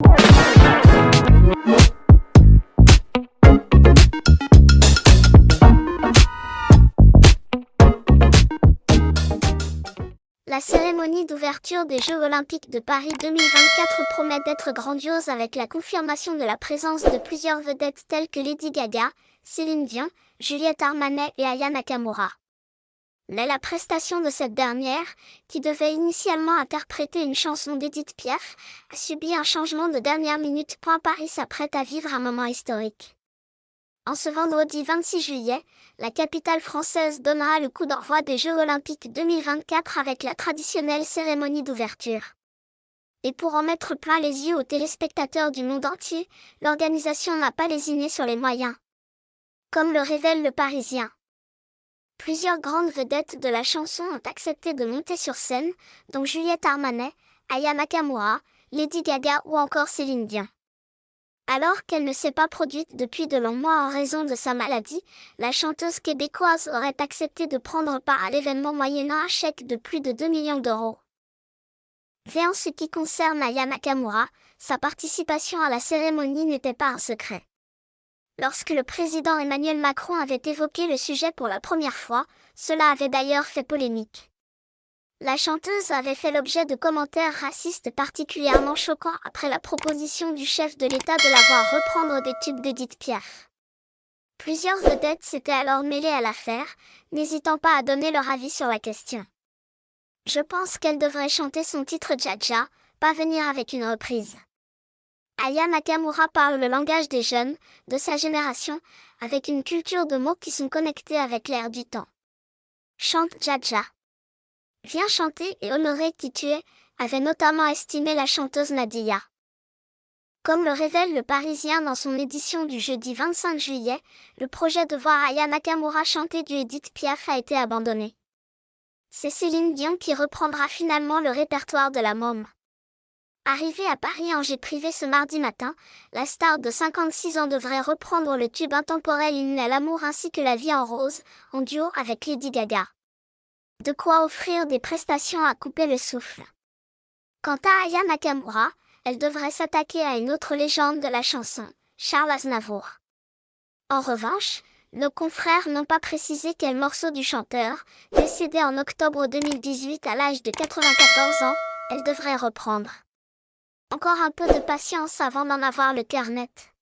La cérémonie d'ouverture des Jeux Olympiques de Paris 2024 promet d'être grandiose avec la confirmation de la présence de plusieurs vedettes telles que Lady Gaga, Céline Dion, Juliette Armanet et Aya Nakamura. Mais la prestation de cette dernière, qui devait initialement interpréter une chanson d'Edith Piaf, a subi un changement de dernière minute. Paris s'apprête à vivre un moment historique. En ce vendredi 26 juillet, la capitale française donnera le coup d'envoi des Jeux Olympiques 2024 avec la traditionnelle cérémonie d'ouverture. Et pour en mettre plein les yeux aux téléspectateurs du monde entier, l'organisation n'a pas lésiné sur les moyens. Comme le révèle Le Parisien. Plusieurs grandes vedettes de la chanson ont accepté de monter sur scène, dont Juliette Armanet, Aya Nakamura, Lady Gaga ou encore Céline Dion. Alors qu'elle ne s'est pas produite depuis de longs mois en raison de sa maladie, la chanteuse québécoise aurait accepté de prendre part à l'événement moyennant un chèque de plus de 2 millions d'euros. En ce qui concerne Aya Nakamura, sa participation à la cérémonie n'était pas un secret. Lorsque le président Emmanuel Macron avait évoqué le sujet pour la première fois, cela avait d'ailleurs fait polémique. La chanteuse avait fait l'objet de commentaires racistes particulièrement choquants après la proposition du chef de l'État de la voir reprendre des tubes d'Edith Piaf. Plusieurs vedettes s'étaient alors mêlées à l'affaire, n'hésitant pas à donner leur avis sur la question. Je pense qu'elle devrait chanter son titre Dja, pas venir avec une reprise. Aya Nakamura parle le langage des jeunes, de sa génération, avec une culture de mots qui sont connectés avec l'air du temps. Chante Dja. Viens chanter et honorer qui tu es, avait notamment estimé la chanteuse Nadia. Comme le révèle Le Parisien dans son édition du jeudi 25 juillet, le projet de voir Aya Nakamura chanter du Edith Piaf a été abandonné. C'est Céline Dion qui reprendra finalement le répertoire de la môme. Arrivée à Paris en jet privé ce mardi matin, la star de 56 ans devrait reprendre le tube intemporel Hymne à l'amour ainsi que La vie en rose, en duo avec Lady Gaga. De quoi offrir des prestations à couper le souffle. Quant à Aya Nakamura, elle devrait s'attaquer à une autre légende de la chanson, Charles Aznavour. En revanche, nos confrères n'ont pas précisé quel morceau du chanteur, décédé en octobre 2018 à l'âge de 94 ans, elle devrait reprendre. Encore un peu de patience avant d'en avoir le cœur net.